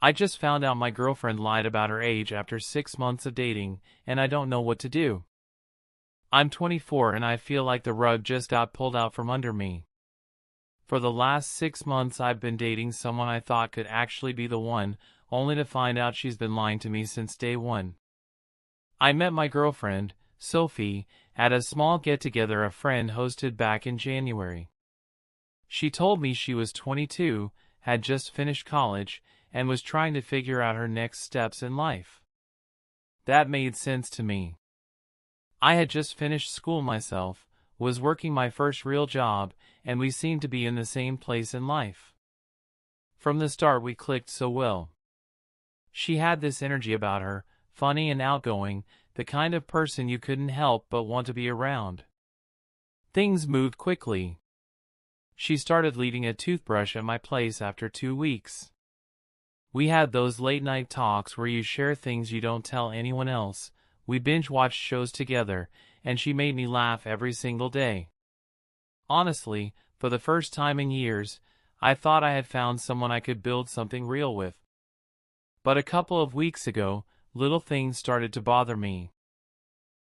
I just found out my girlfriend lied about her age after 6 months of dating, and I don't know what to do. I'm 24 and I feel like the rug just got pulled out from under me. For the last 6 months I've been dating someone I thought could actually be the one, only to find out she's been lying to me since day one. I met my girlfriend, Sophie, at a small get-together a friend hosted back in January. She told me she was 22, had just finished college, and was trying to figure out her next steps in life. That made sense to me. I had just finished school myself, was working my first real job, and we seemed to be in the same place in life. From the start we clicked so well. She had this energy about her, funny and outgoing, the kind of person you couldn't help but want to be around. Things moved quickly. She started leaving a toothbrush at my place after 2 weeks. We had those late-night talks where you share things you don't tell anyone else. We binge-watched shows together, and she made me laugh every single day. Honestly, for the first time in years, I thought I had found someone I could build something real with. But a couple of weeks ago, little things started to bother me.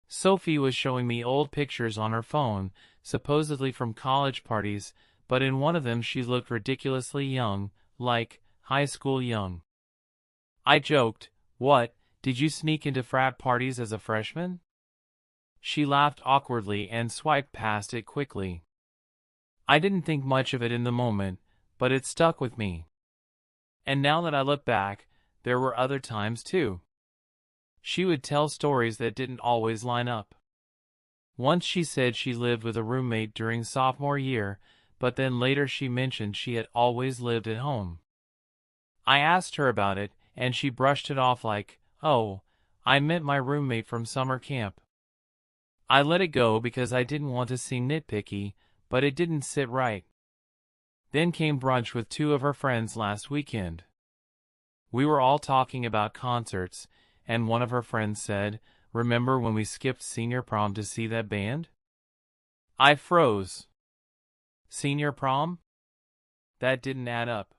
Sophie was showing me old pictures on her phone, supposedly from college parties, but in one of them she looked ridiculously young, like high school young. I joked, "What, did you sneak into frat parties as a freshman?" She laughed awkwardly and swiped past it quickly. I didn't think much of it in the moment, but it stuck with me. And now that I look back, there were other times too. She would tell stories that didn't always line up. Once she said she lived with a roommate during sophomore year, but then later she mentioned she had always lived at home. I asked her about it, and she brushed it off like, "Oh, I meant my roommate from summer camp." I let it go because I didn't want to seem nitpicky, but it didn't sit right. Then came brunch with 2 of her friends last weekend. We were all talking about concerts, and one of her friends said, "Remember when we skipped senior prom to see that band?" I froze. Senior prom? That didn't add up.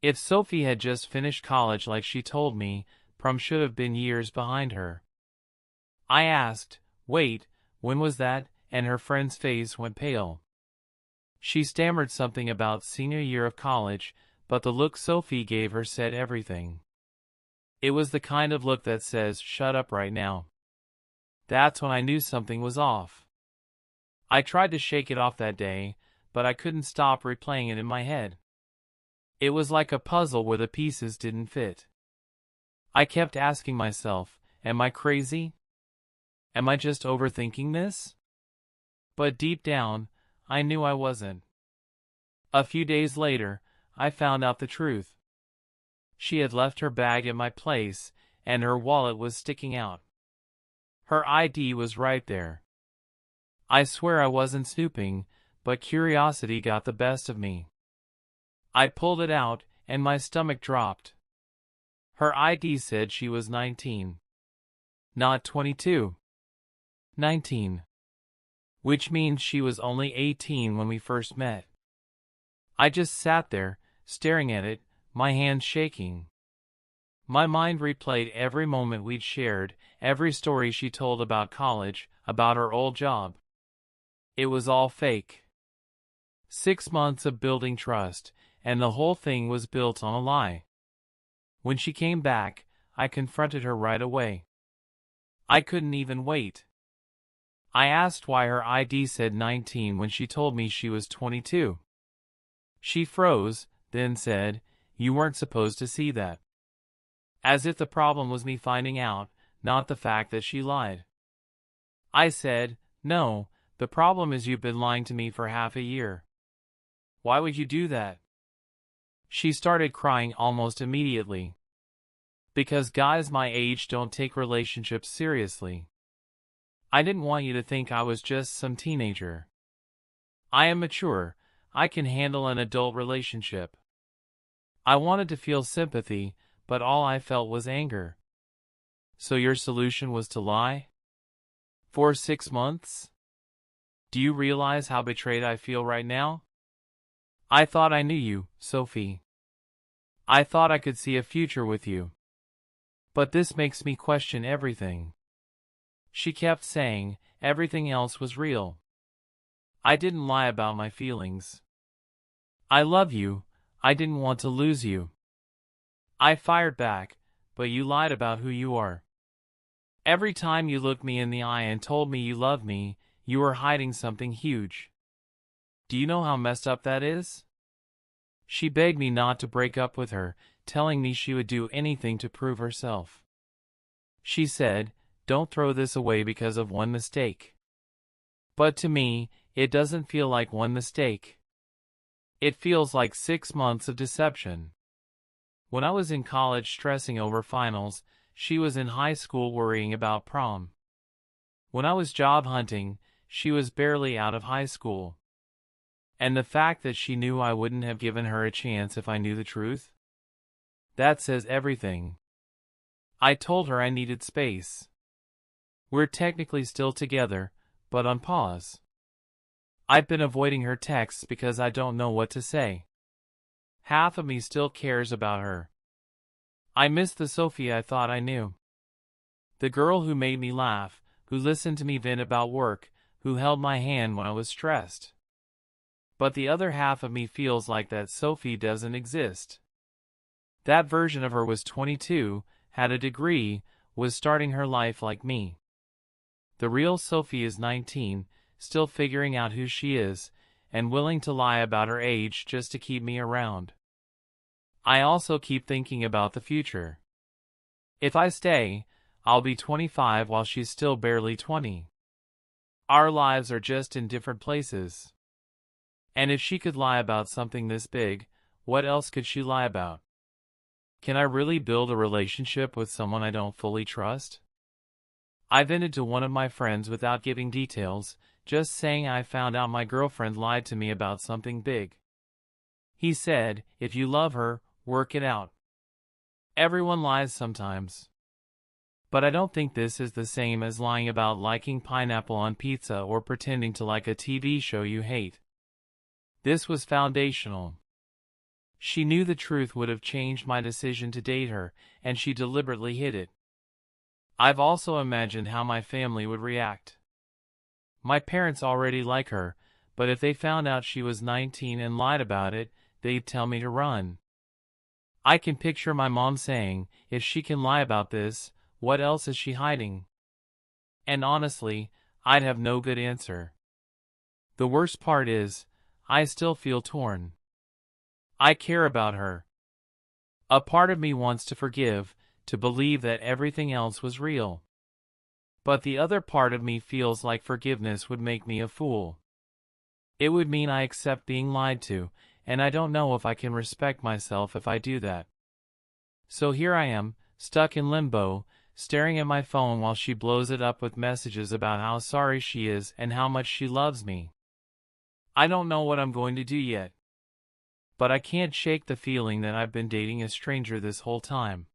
If Sophie had just finished college like she told me, prom should have been years behind her. I asked, "Wait, when was that?" and her friend's face went pale. She stammered something about senior year of college, but the look Sophie gave her said everything. It was the kind of look that says, "Shut up right now." That's when I knew something was off. I tried to shake it off that day, but I couldn't stop replaying it in my head. It was like a puzzle where the pieces didn't fit. I kept asking myself, am I crazy? Am I just overthinking this? But deep down, I knew I wasn't. A few days later, I found out the truth. She had left her bag at my place, and her wallet was sticking out. Her ID was right there. I swear I wasn't snooping, but curiosity got the best of me. I pulled it out, and my stomach dropped. Her ID said she was 19. Not 22. 19. Which means she was only 18 when we first met. I just sat there, staring at it, my hands shaking. My mind replayed every moment we'd shared, every story she told about college, about her old job. It was all fake. 6 months of building trust, and the whole thing was built on a lie. When she came back, I confronted her right away. I couldn't even wait. I asked why her ID said 19 when she told me she was 22. She froze, then said, "You weren't supposed to see that." As if the problem was me finding out, not the fact that she lied. I said, "No, the problem is you've been lying to me for half a year." "Why would you do that?" She started crying almost immediately. "Because guys my age don't take relationships seriously. I didn't want you to think I was just some teenager. I am mature, I can handle an adult relationship." I wanted to feel sympathy, but all I felt was anger. "So your solution was to lie? For 6 months? Do you realize how betrayed I feel right now? I thought I knew you, Sophie." I thought I could see a future with you. But this makes me question everything. She kept saying everything else was real. I didn't lie about my feelings. I love you. I didn't want to lose you. I fired back, but you lied about who you are. Every time you looked me in the eye and told me you loved me, you were hiding something huge. Do you know how messed up that is? She begged me not to break up with her, telling me she would do anything to prove herself. She said, "Don't throw this away because of one mistake." But to me, it doesn't feel like one mistake. It feels like 6 months of deception. When I was in college stressing over finals, she was in high school worrying about prom. When I was job hunting, she was barely out of high school. And the fact that she knew I wouldn't have given her a chance if I knew the truth? That says everything. I told her I needed space. We're technically still together, but on pause. I've been avoiding her texts because I don't know what to say. Half of me still cares about her. I miss the Sophie I thought I knew. The girl who made me laugh, who listened to me vent about work, who held my hand when I was stressed. But the other half of me feels like that Sophie doesn't exist. That version of her was 22, had a degree, was starting her life like me. The real Sophie is 19, still figuring out who she is, and willing to lie about her age just to keep me around. I also keep thinking about the future. If I stay, I'll be 25 while she's still barely 20. Our lives are just in different places. And if she could lie about something this big, what else could she lie about? Can I really build a relationship with someone I don't fully trust? I vented to one of my friends without giving details, just saying I found out my girlfriend lied to me about something big. He said, "If you love her, work it out. Everyone lies sometimes." But I don't think this is the same as lying about liking pineapple on pizza or pretending to like a TV show you hate. This was foundational. She knew the truth would have changed my decision to date her, and she deliberately hid it. I've also imagined how my family would react. My parents already like her, but if they found out she was 19 and lied about it, they'd tell me to run. I can picture my mom saying, "If she can lie about this, what else is she hiding?" And honestly, I'd have no good answer. The worst part is, I still feel torn. I care about her. A part of me wants to forgive, to believe that everything else was real. But the other part of me feels like forgiveness would make me a fool. It would mean I accept being lied to, and I don't know if I can respect myself if I do that. So here I am, stuck in limbo, staring at my phone while she blows it up with messages about how sorry she is and how much she loves me. I don't know what I'm going to do yet. But I can't shake the feeling that I've been dating a stranger this whole time.